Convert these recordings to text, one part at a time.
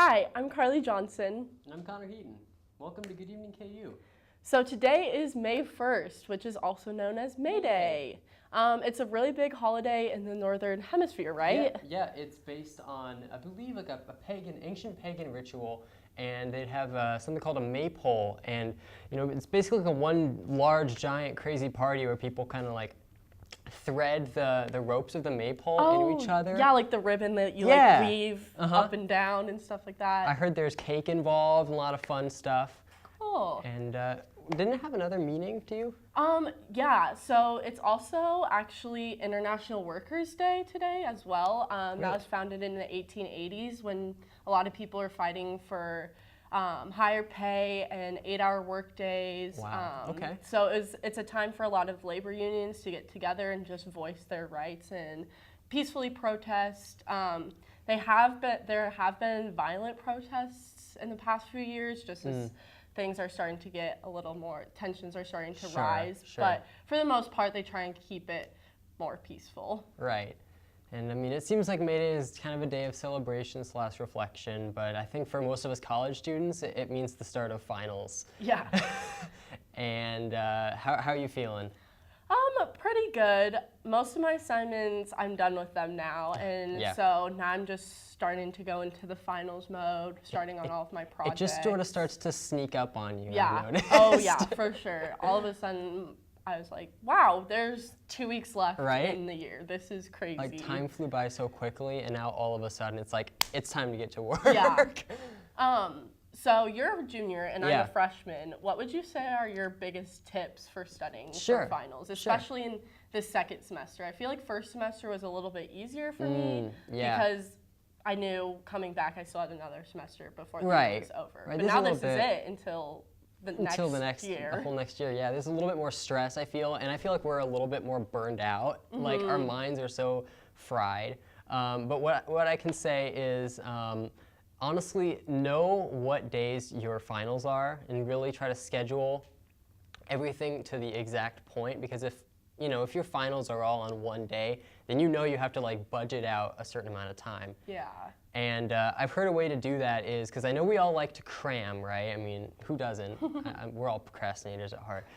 Hi, I'm Carly Johnson. And I'm Connor Heaton. Welcome to Good Evening KU. So today is May 1st, which is also known as May Day. It's a really big holiday in the Northern Hemisphere, right? Yeah, it's based on, I believe, like a ancient pagan ritual, and they'd have something called a maypole, and it's basically like a one large, giant, crazy party where people kind of like thread the ropes of the maypole into each other. Yeah, like the ribbon that you like weave up and down and stuff like that. I heard there's cake involved and a lot of fun stuff. Cool. And didn't it have another meaning to you? Yeah, so it's also actually International Workers' Day today as well. That was founded in the 1880s when a lot of people are fighting for higher pay and 8-hour work days. Wow. Okay. So it's a time for a lot of labor unions to get together and just voice their rights and peacefully protest. There have been violent protests in the past few years, just as things are starting to get a little more, tensions are starting to rise. Sure. But for the most part, they try and keep it more peaceful. Right. And I mean, it seems like May Day is kind of a day of celebration / reflection, but I think for most of us college students, it means the start of finals. Yeah. And how are you feeling? Pretty good. Most of my assignments, I'm done with them now, and so now I'm just starting to go into the finals mode, starting on all of my projects. It just sort of starts to sneak up on you. Yeah. I've noticed. Oh yeah, for sure. All of a sudden, I was like, wow, there's 2 weeks left in the year. This is crazy. Like time flew by so quickly, and now all of a sudden it's like, it's time to get to work. Yeah. So you're a junior and I'm a freshman. What would you say are your biggest tips for studying for finals, especially in the second semester? I feel like first semester was a little bit easier for me because I knew coming back I still had another semester before the year was over. Right. But now this is it until the next year. The whole next year, yeah. There's a little bit more stress, I feel, and I feel like we're a little bit more burned out. Like our minds are so fried. But what I can say is, honestly, know what days your finals are and really try to schedule everything to the exact point, because if your finals are all on one day, then you have to like budget out a certain amount of time. Yeah. And I've heard a way to do that is, because I know we all like to cram, right? I mean, who doesn't? We're all procrastinators at heart.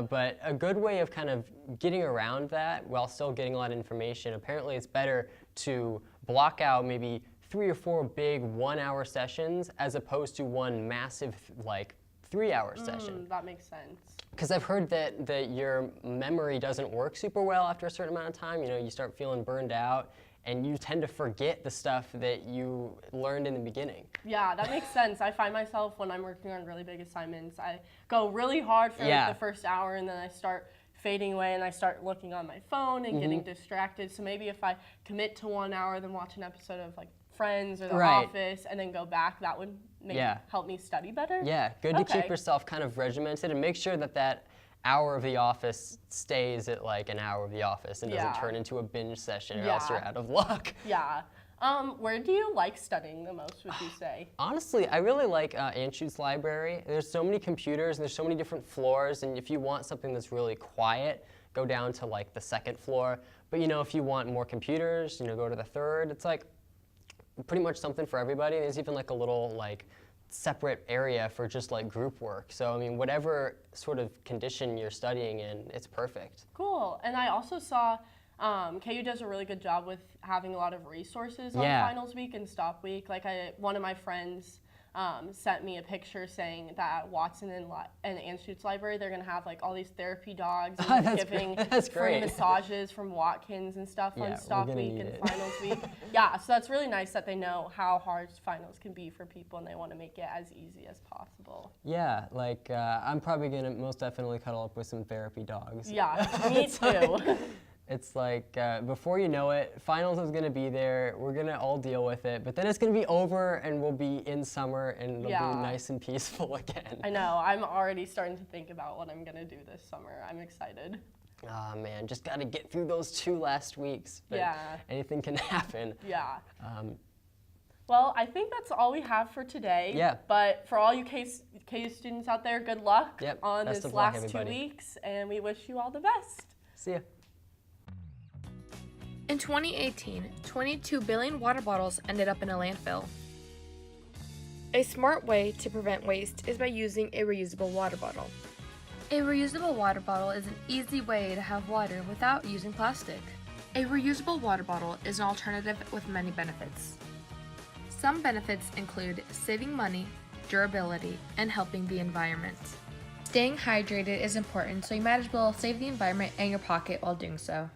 But a good way of kind of getting around that while still getting a lot of information, apparently it's better to block out maybe 3 or 4 big 1-hour sessions as opposed to one massive like 3-hour session. That makes sense. Because I've heard that your memory doesn't work super well after a certain amount of time. You start feeling burned out and you tend to forget the stuff that you learned in the beginning. Yeah, that makes sense. I find myself when I'm working on really big assignments, I go really hard for like the first hour and then I start fading away and I start looking on my phone and getting distracted. So maybe if I commit to 1 hour, then watch an episode of like Friends or The Office and then go back, that would help me study better? Yeah, good to keep yourself kind of regimented and make sure that hour of The Office stays at like an hour of The Office and doesn't turn into a binge session or else you're out of luck. Yeah. Where do you like studying the most, would you say? Honestly, I really like Anschu's library. There's so many computers and there's so many different floors, and if you want something that's really quiet, go down to like the 2nd floor. But if you want more computers, go to the 3rd. It's like pretty much something for everybody. There's even like a little like separate area for just like group work. So I mean, whatever sort of condition you're studying in, it's perfect. Cool. And I also saw KU does a really good job with having a lot of resources on finals week and stop week. Like one of my friends sent me a picture saying that Watson and Anschutz Library, they're going to have like all these therapy dogs and giving free massages from Watkins and stuff on stop week and finals week. Yeah, so that's really nice that they know how hard finals can be for people and they want to make it as easy as possible. Yeah, like I'm probably going to most definitely cuddle up with some therapy dogs. Yeah, me too. It's like, before you know it, finals is going to be there, we're going to all deal with it, but then it's going to be over and we'll be in summer and it'll be nice and peaceful again. I know, I'm already starting to think about what I'm going to do this summer. I'm excited. Oh man, just got to get through those 2 last weeks. But anything can happen. Yeah. Well, I think that's all we have for today. Yeah. But for all you KU students out there, good luck on Best this of luck, last everybody. 2 weeks, and we wish you all the best. See ya. In 2018, 22 billion water bottles ended up in a landfill. A smart way to prevent waste is by using a reusable water bottle. A reusable water bottle is an easy way to have water without using plastic. A reusable water bottle is an alternative with many benefits. Some benefits include saving money, durability, and helping the environment. Staying hydrated is important, so you might as well save the environment and your pocket while doing so.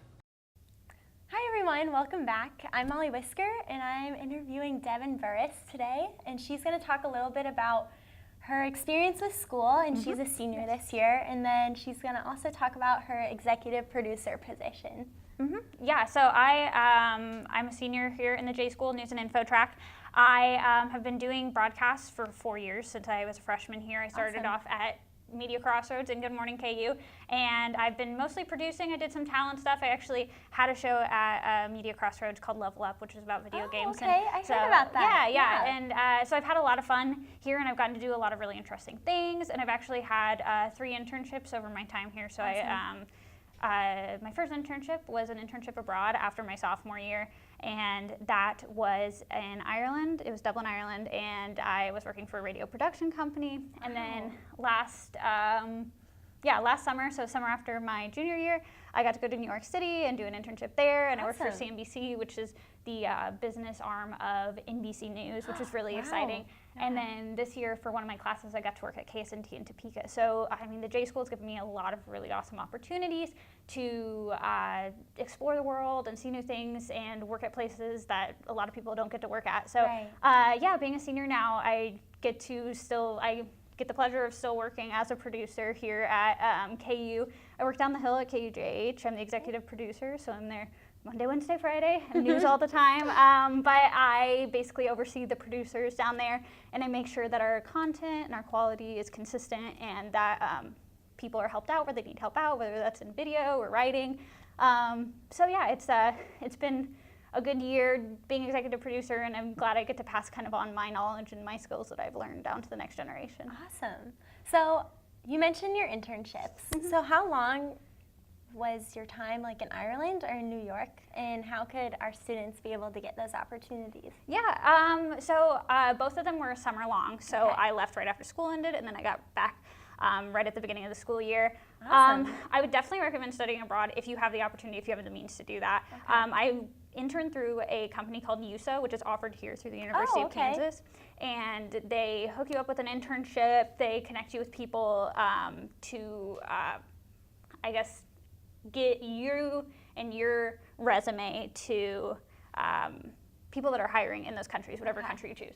Hi everyone, welcome back. I'm Molly Whisker and I'm interviewing Devan Burris today, and she's going to talk a little bit about her experience with school, and she's a senior this year, and then she's going to also talk about her executive producer position. Yeah, so I'm a senior here in the J School News and Info track. I have been doing broadcasts for 4 years since I was a freshman here. I started off at Media Crossroads and Good Morning KU, and I've been mostly producing. I did some talent stuff. I actually had a show at Media Crossroads called Level Up, which is about video games. Okay, I heard about that. Yeah. And so I've had a lot of fun here, and I've gotten to do a lot of really interesting things, and I've actually had 3 internships over my time here. So my first internship was an internship abroad after my sophomore year, and that was in Ireland. It was Dublin, Ireland, and I was working for a radio production company. And then last summer, so summer after my junior year, I got to go to New York City and do an internship there, and I worked for CNBC, which is the business arm of NBC News, which is really exciting. And then this year, for one of my classes, I got to work at KSNT in Topeka. So, I mean, the J School has given me a lot of really awesome opportunities to explore the world and see new things and work at places that a lot of people don't get to work at. So, being a senior now, I get the pleasure of still working as a producer here at KU. I work down the hill at KUJH. I'm the executive producer, so I'm there Monday, Wednesday, Friday, and news all the time. But I basically oversee the producers down there, and I make sure that our content and our quality is consistent, and that people are helped out where they need help out, whether that's in video or writing. It's been a good year being executive producer, and I'm glad I get to pass kind of on my knowledge and my skills that I've learned down to the next generation. Awesome. So you mentioned your internships. So how long was your time like in Ireland or in New York, and how could our students be able to get those opportunities? Yeah, so both of them were summer long, so I left right after school ended, and then I got back right at the beginning of the school year. Awesome. I would definitely recommend studying abroad if you have the opportunity, if you have the means to do that. I interned through a company called USA, which is offered here through the University of Kansas, and they hook you up with an internship. They connect you with people to, I guess, get you and your resume to people that are hiring in those countries, whatever country you choose.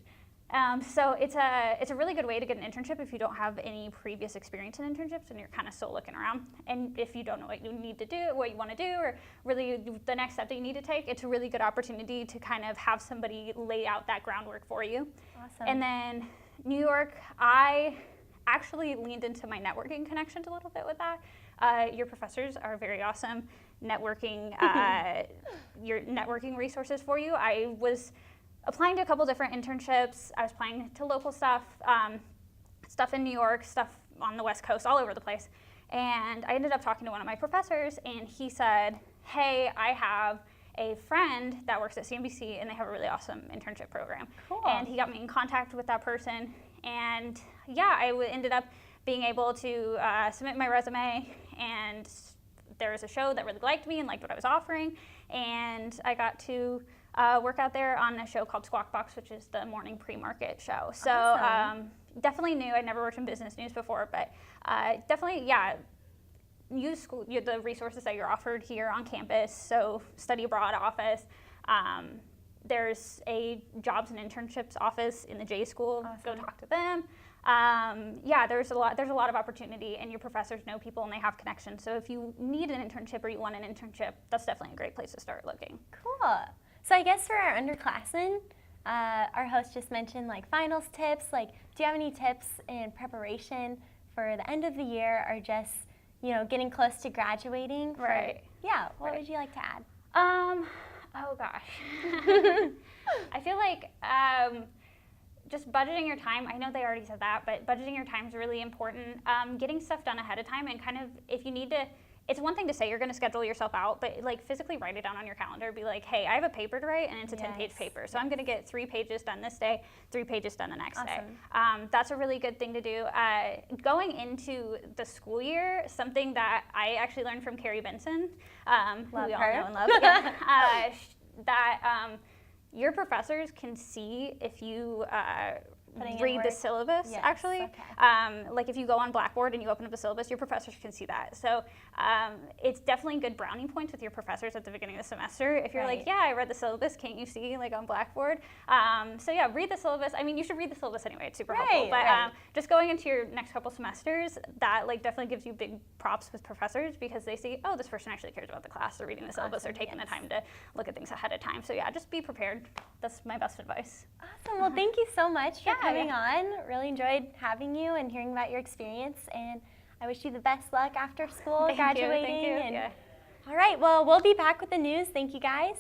So it's a really good way to get an internship if you don't have any previous experience in internships and you're kind of still looking around. And if you don't know what you need to do, what you want to do, or really the next step that you need to take, it's a really good opportunity to kind of have somebody lay out that groundwork for you. Awesome. And then New York, I actually leaned into my networking connections a little bit with that. Your professors are very awesome networking, your networking resources for you. I was applying to a couple different internships. I was applying to local stuff, stuff in New York, stuff on the West Coast, all over the place. And I ended up talking to one of my professors, and he said, hey, I have a friend that works at CNBC, and they have a really awesome internship program. Cool. And he got me in contact with that person. And yeah, I ended up being able to submit my resume, and there was a show that really liked me and liked what I was offering, and I got to work out there on a show called Squawk Box, which is the morning pre-market show. So Awesome. Definitely new. I'd never worked in business news before, but definitely, use the resources that you're offered here on campus. So study abroad office. There's a jobs and internships office in the J School. Awesome. Go talk to them. There's a lot of opportunity, and your professors know people and they have connections. So if you need an internship or you want an internship, that's definitely a great place to start looking. Cool. So I guess for our underclassmen, our host just mentioned like finals tips. Like, do you have any tips in preparation for the end of the year, or just, getting close to graduating? Right. Yeah. What would you like to add? Oh gosh. I feel like just budgeting your time. I know they already said that, but budgeting your time is really important. Getting stuff done ahead of time, and kind of if you need to it's one thing to say you're going to schedule yourself out, but like physically write it down on your calendar. Be like, hey, I have a paper to write, and it's a 10-page paper. So I'm going to get 3 pages done this day, 3 pages done the next day. That's a really good thing to do. Going into the school year, something that I actually learned from Carrie Benson, who we all know and love, that your professors can see if you read the syllabus, actually. Okay. Like if you go on Blackboard and you open up the syllabus, your professors can see that. So it's definitely good brownie points with your professors at the beginning of the semester. If you're like, yeah, I read the syllabus, can't you see like on Blackboard? So yeah, read the syllabus. I mean, you should read the syllabus anyway, it's super helpful. But just going into your next couple semesters, that like definitely gives you big props with professors because they see, oh, this person actually cares about the class. They're reading the syllabus, they're taking the time to look at things ahead of time. So yeah, just be prepared. That's my best advice. Awesome, well thank you so much for coming on. Really enjoyed having you and hearing about your experience, and I wish you the best luck after school, graduating. Thank you. And all right, well, we'll be back with the news. Thank you, guys.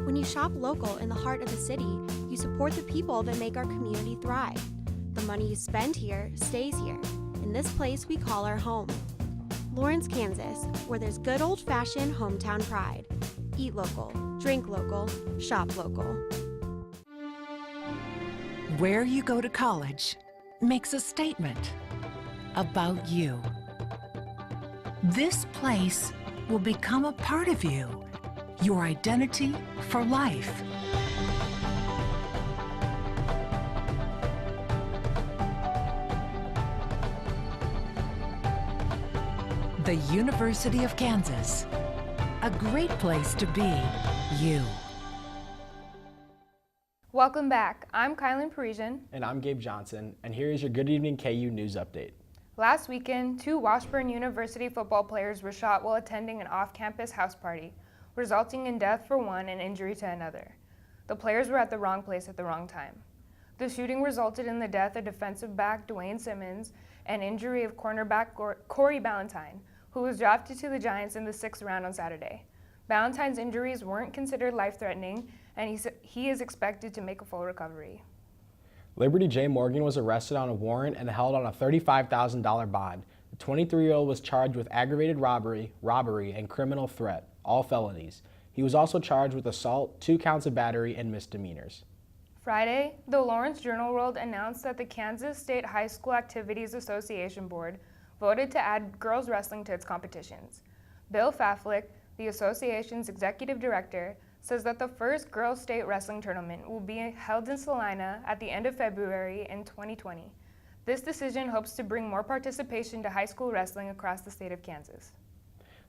When you shop local in the heart of the city, you support the people that make our community thrive. The money you spend here stays here, in this place we call our home. Lawrence, Kansas, where there's good old-fashioned hometown pride. Eat local, drink local, shop local. Where you go to college makes a statement about you. This place will become a part of you, your identity for life. The University of Kansas, a great place to be you. Welcome back. I'm Kylan Parisian. And I'm Gabe Johnson, and here is your Good Evening KU news update. Last weekend, 2 Washburn University football players were shot while attending an off-campus house party, resulting in death for one and injury to another. The players were at the wrong place at the wrong time. The shooting resulted in the death of defensive back Dwayne Simmons and injury of cornerback Corey Ballantyne, who was drafted to the Giants in the 6th round on Saturday. Ballantyne's injuries weren't considered life-threatening, and he is expected to make a full recovery. Liberty J. Morgan was arrested on a warrant and held on a $35,000 bond. The 23-year-old was charged with aggravated robbery, and criminal threat, all felonies. He was also charged with assault, 2 counts of battery, and misdemeanors. Friday, the Lawrence Journal-World announced that the Kansas State High School Activities Association Board voted to add girls wrestling to its competitions. Bill Faflick, the association's executive director, says that the first girls state wrestling tournament will be held in Salina at the end of February in 2020. This decision hopes to bring more participation to high school wrestling across the state of Kansas.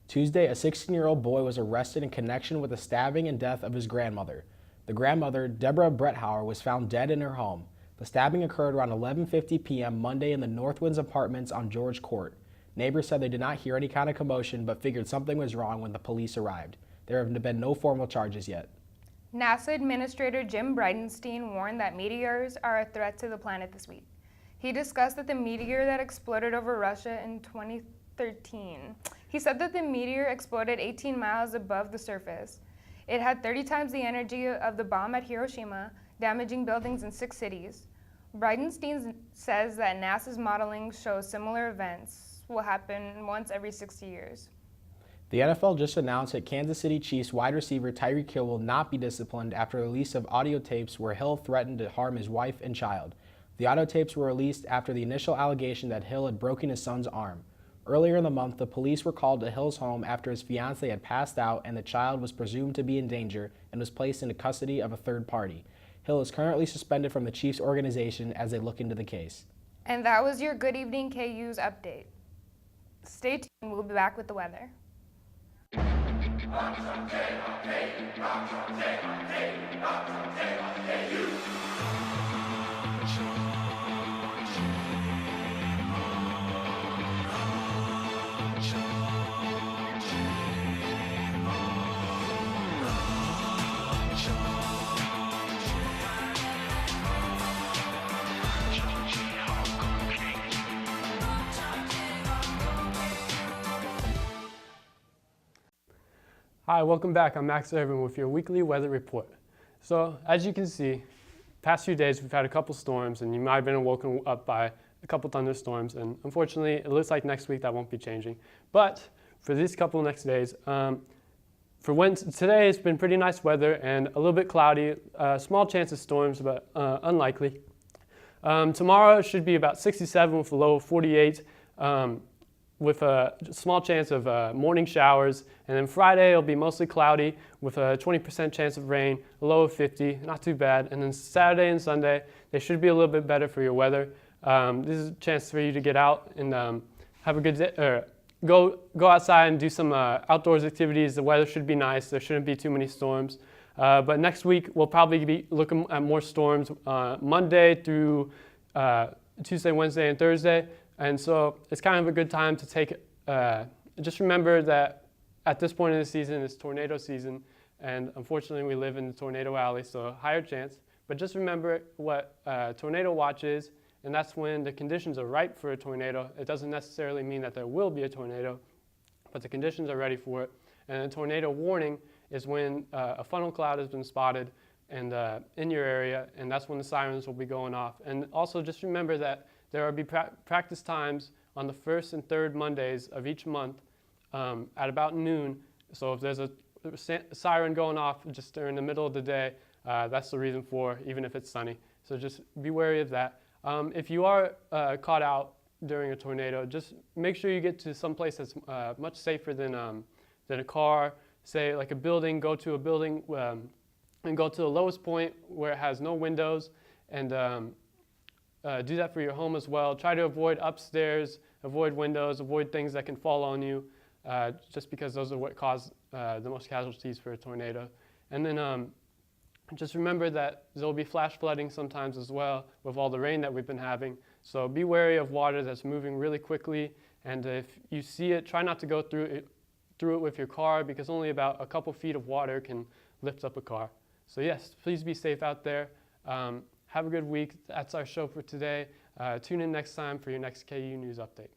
Tuesday, a 16-year-old boy was arrested in connection with the stabbing and death of his grandmother. The grandmother, Deborah Bretthauer, was found dead in her home. The stabbing occurred around 11:50 p.m. Monday in the Northwinds apartments on George Court. Neighbors said they did not hear any kind of commotion but figured something was wrong when the police arrived. There have been no formal charges yet. NASA Administrator Jim Bridenstine warned that meteors are a threat to the planet this week. He discussed that the meteor that exploded over Russia in 2013. He said that the meteor exploded 18 miles above the surface. It had 30 times the energy of the bomb at Hiroshima, damaging buildings in 6 cities. Bridenstine says that NASA's modeling shows similar events will happen once every 60 years. The NFL just announced that Kansas City Chiefs wide receiver Tyreek Hill will not be disciplined after the release of audio tapes where Hill threatened to harm his wife and child. The audio tapes were released after the initial allegation that Hill had broken his son's arm. Earlier in the month, the police were called to Hill's home after his fiancée had passed out and the child was presumed to be in danger and was placed into custody of a third party. Hill is currently suspended from the Chiefs organization as they look into the case. And that was your Good Evening KU's update. Stay tuned, we'll be back with the weather. Hi, welcome back. I'm Max Irvin with your weekly weather report. So, as you can see, past few days we've had a couple storms, and you might have been woken up by a couple thunderstorms, and unfortunately it looks like next week that won't be changing. But for these couple next days, today it's been pretty nice weather and a little bit cloudy, small chance of storms, but unlikely. Tomorrow should be about 67 with a low of 48, with a small chance of morning showers. And then Friday it'll be mostly cloudy with a 20% chance of rain, a low of 50, not too bad. And then Saturday and Sunday, they should be a little bit better for your weather. This is a chance for you to get out and have a good day, go outside and do some outdoors activities. The weather should be nice. There shouldn't be too many storms. But next week we'll probably be looking at more storms Monday through Tuesday, Wednesday, and Thursday. And so it's kind of a good time to take, just remember that at this point in the season it's tornado season, and unfortunately we live in the tornado alley, so higher chance. But just remember what tornado watch is, and that's when the conditions are ripe for a tornado. It doesn't necessarily mean that there will be a tornado, but the conditions are ready for it. And a tornado warning is when a funnel cloud has been spotted and in your area, and that's when the sirens will be going off. And also just remember that there will be practice times on the first and third Mondays of each month at about noon. So if there's a siren going off just during the middle of the day, that's the reason for, even if it's sunny. So just be wary of that. If you are caught out during a tornado, just make sure you get to some place that's much safer than a car. Say like a building, go to a building and go to the lowest point where it has no windows, and do that for your home as well. Try to avoid upstairs, avoid windows, avoid things that can fall on you, just because those are what cause the most casualties for a tornado. And then just remember that there will be flash flooding sometimes as well with all the rain that we've been having. So be wary of water that's moving really quickly, and if you see it, try not to go through it with your car, because only about a couple feet of water can lift up a car. So yes, please be safe out there. Have a good week. That's our show for today. Tune in next time for your next KU News Update.